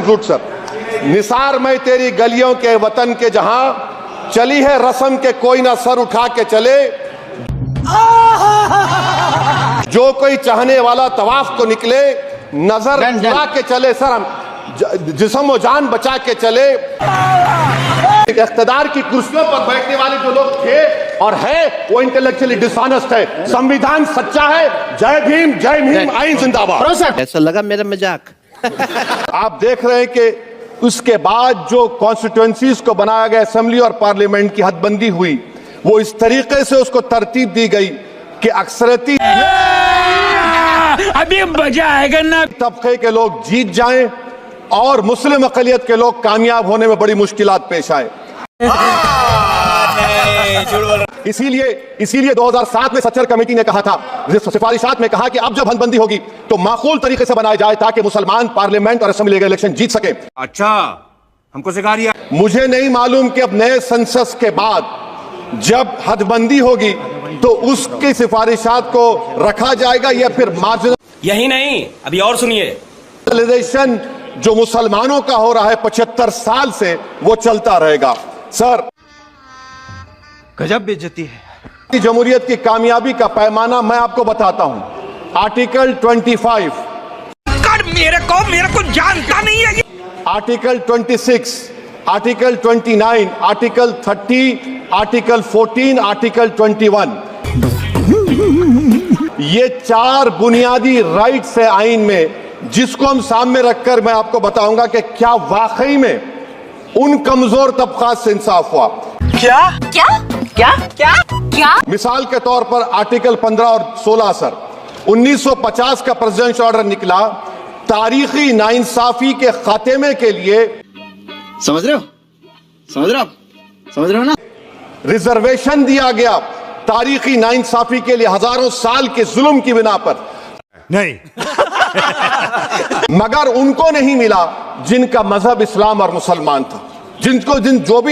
Sir, Nisar में तेरी गलियों के वतन के जहां चली है रस्म के कोई ना सर उठा के चले, जो कोई चाहने वाला तवाफ को निकले नजर उड़ा के चले, सर हम जिस्म और जान बचा के चले। इख्तिदार की कुर्सियों पर बैठने वाले जो लोग थे और है वो इंटेलेक्चुअली डिसऑनेस्ट है। संविधान सच्चा है। जय भीम, जय भीम, आइन जिंदाबाद। ऐसा लगा मेरा मजाक। आप देख रहे हैं कि उसके बाद जो कॉन्स्टिट्यूएंसीज को बनाया गया, असेंबली और पार्लियामेंट की हदबंदी हुई, वो इस तरीके से उसको तरतीब दी गई कि अक्सरती अभी मजा आएगा ना, तबके के लोग जीत जाएं और मुस्लिम अक़लियत के लोग कामयाब होने में बड़ी मुश्किलात पेश आए। इसीलिए 2007 में सच्चर कमेटी ने कहा था, सिफारिशात में कहा कि अब जब हदबंदी होगी तो माकूल तरीके से बनाई जाए ताकि मुसलमान पार्लियामेंट और असेंबली के इलेक्शन जीत सके। अच्छा, हमको सिखा दिया। मुझे नहीं मालूम कि अब नए सेंसस के बाद जब हदबंदी होगी तो उसकी सिफारिशात को रखा जाएगा या फिर मार्जिनल। यही नहीं, अभी और सुनिए। जो मुसलमानों का हो रहा है 75 साल से, वो चलता रहेगा। सर, गजब बेइज्जती है। जमहूरियत की कामयाबी का पैमाना मैं आपको बताता हूं। आर्टिकल 25, मेरे को जानता नहीं है। Article 26, article 29, article 30, article 14, article 21, ये 4 बुनियादी राइट्स है आइन में, जिसको हम सामने रखकर मैं आपको बताऊंगा कि क्या वाकई में उन कमजोर तबकात से इंसाफ हुआ। क्या क्या क्या क्या क्या? मिसाल के तौर पर आर्टिकल 15 और 16 सर, 1950 का प्रेसिडेंशियल ऑर्डर निकला तारीखी नाइंसाफी के खात्मे के लिए। समझ रहे हो ना? रिजर्वेशन दिया गया तारीखी नाइंसाफी के लिए हजारों साल के जुल्म की बिना पर। नहीं मगर उनको नहीं मिला जिनका मजहब इस्लाम और मुसलमान था,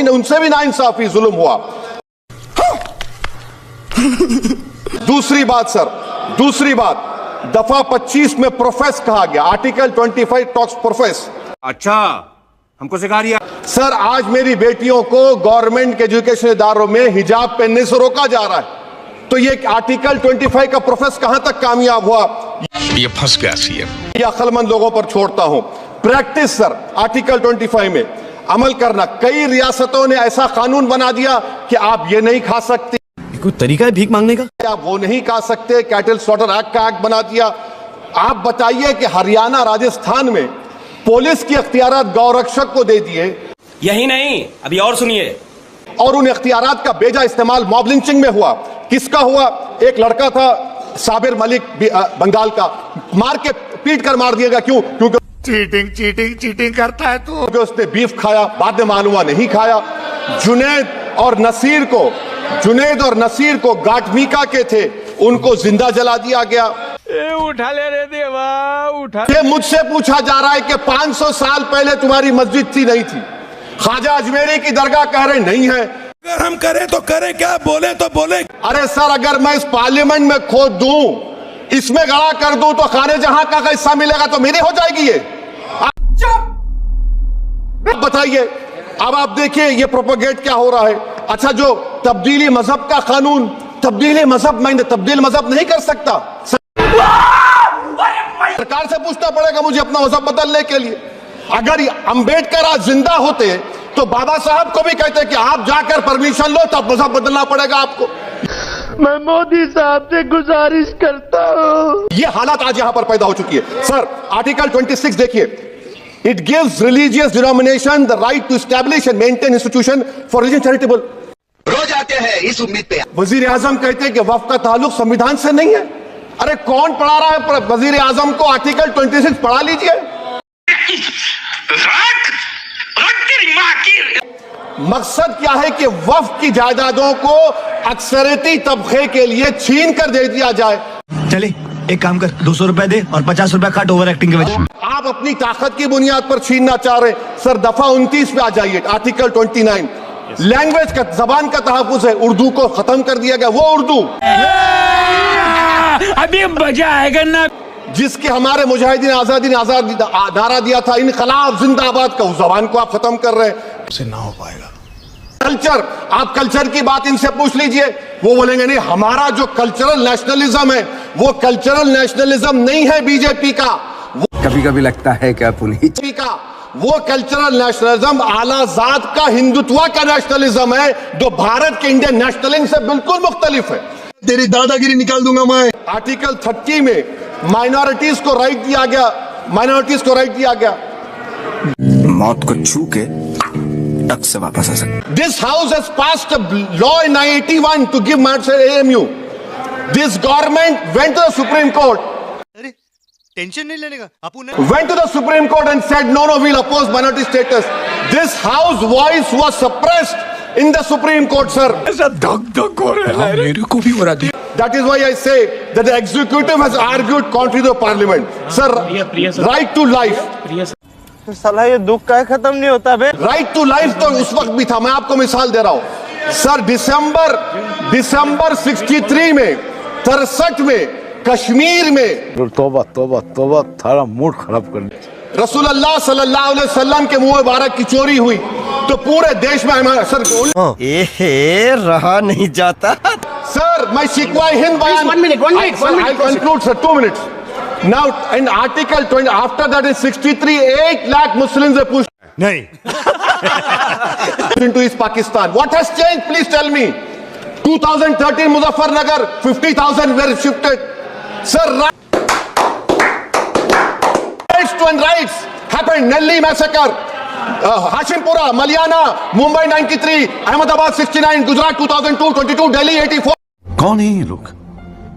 उनसे भी नाइंसाफी जुल्म हुआ। दूसरी बात दफा 25 में प्रोफेस कहा गया। Article 25 talks profess. अच्छा, हमको सिखा दिया। सर, आज मेरी बेटियों को गवर्नमेंट के एजुकेशन इदारों में हिजाब पहनने से रोका जा रहा है, तो ये आर्टिकल 25 का प्रोफेस कहां तक कामयाब हुआ? ये फंस गया सीएम। ये अक्लमंद लोगों पर छोड़ता हूं। प्रैक्टिस सर, आर्टिकल 25 में अमल करना। कई रियासतों ने ऐसा कानून बना दिया कि आप ये नहीं खा सकते, कोई तरीका है भीख मांगने का? आप वो नहीं खा सकते। कैटल स्लॉटर एक्ट का एक्ट बना दिया। आप बताइए कि हरियाणा, राजस्थान में पुलिस की अख्तियारात गौरक्षक को दे दिए। यही नहीं, अभी और सुनिए। और उन इख्तियारात का बेजा इस्तेमाल मॉब लिंचिंग में हुआ। किसका हुआ? एक लड़का था साबिर मलिक बंगाल का, मार के पीट कर मार दिया गया। क्यों? क्योंकि चीटिंग करता है तू। क्योंकि उसने बीफ खाया, बाद में मालूम हुआ नहीं खाया। जुनैद और नसीर को गाटमीका के थे, उनको जिंदा जला दिया गया। उठा ले रे देवा, उठा। ये मुझसे पूछा जा रहा है कि 500 साल पहले तुम्हारी मस्जिद थी, नहीं थी? ख्वाजा अजमेरी की दरगाह कह रहे नहीं है। अगर हम करें तो करें क्या, बोले तो बोले। अरे सर, अगर मैं इस पार्लियामेंट में खोद दूं, इसमें गड़ा कर दूं, तो खाने जहां का हिस्सा मिलेगा तो मेरी हो जाएगी ये। आप बताइए। अब आप देखिए ये प्रोपेगेट क्या हो रहा है। अच्छा, जो तब्दीली मजहब का कानून, तब्दीली मजहब मैं तब्दील मजहब नहीं कर सकता। सरकार से पूछना पड़ेगा मुझे अपना मजहब बदलने के लिए। अगर अंबेडकर आज जिंदा होते तो बाबा साहब को भी कहते कि आप जाकर परमिशन लो, तब मजहब बदलना पड़ेगा आपको। मैं मोदी साहब से गुजारिश करता हूं। ये हालात आज यहां पर पैदा हो चुकी है। सर, आर्टिकल 26 देखिए, it gives religious denomination the right to establish and maintain institution for religion charitable. रोज आते हैं इस उम्मीद पे। वजीर आजम कहते हैं कि वक्फ का ताल्लुक संविधान से नहीं है। अरे कौन पढ़ा रहा है वजीर आजम को? आर्टिकल 26 पढ़ा लीजिए। मकसद क्या है कि वक्फ की जायदादों को अक्सरती तबके के लिए छीन कर दे दिया जाए। चले एक काम कर, 200 रुपए दे और 50 रुपए काट ओवर एक्टिंग के वजह। आप अपनी ताकत की बुनियाद पर छीनना चाह रहे। सर, दफा 29 पे आ जाइए, आर्टिकल 29। लैंग्वेज का, जबान का तहफ्फुज़ है। उर्दू को खत्म कर दिया गया। वो उर्दू अभी मजा आएगा ना। जिसके हमारे मुजाहिदीन आजादी ने आजादी नारा दिया था, इनकलाब जिंदाबाद का, उस जबान को आप खत्म कर रहे हैं। से ना हो पाएगा। कल्चर, आप कल्चर की बात इनसे पूछ लीजिए, वो बोलेंगे नहीं, हमारा जो कल्चरल नेशनलिज्म है वो कल्चरल नेशनलिज्म नहीं है बीजेपी का, कभी कभी लगता है क्या पुनीत का वो कल्चरल नेशनलिज्म आला जात का हिंदुत्व का नेशनलिज्म है, जो भारत के इंडियन नेशनलिज्म से बिल्कुल मुख्तलिफ है। तेरी दादागिरी निकाल दूंगा मैं। आर्टिकल 30 में माइनॉरिटीज को राइट दिया गया, मौत को छू के टक से वापस आ सकते। This house has passed a law in 1981 to give minority AMU. This government went to the Supreme Court. Tension नहीं लेने का अपन Went to the Supreme Court and said, no, we'll oppose minority status. This house voice was suppressed in the Supreme Court, sir. मेरे को भी हो रहा था। That is why I say that the executive has argued contrary to the parliament. Sir, right to life. साला ये दुख का खत्म नहीं होता बे। राइट टू लाइफ तो उस वक्त भी था, मैं आपको मिसाल दे रहा हूं सर। दिसंबर 63 में, 63 में कश्मीर में तौबा तौबा तौबा, थारा मूड खराब कर दिया। रसूलुल्लाह सल्लल्लाहु अलैहि वसल्लम के मुंह मुबारक की चोरी हुई तो पूरे देश में सर रहा नहीं जाता। सर मैं शिकवा हिंद बयान, I conclude sir, 2 minutes. Now in article 20, after that is 63, 8 lakh Muslims have pushed नहीं into East Pakistan. What has changed? Please tell me. 2013 Muzaffarnagar, 50,000 were shifted. Sir, rights happened. Nelli massacre, Hashimpura, Maliana, Mumbai 93, Ahmedabad 69, Gujarat 2002, 22, Delhi 84. कौन है ये लोग?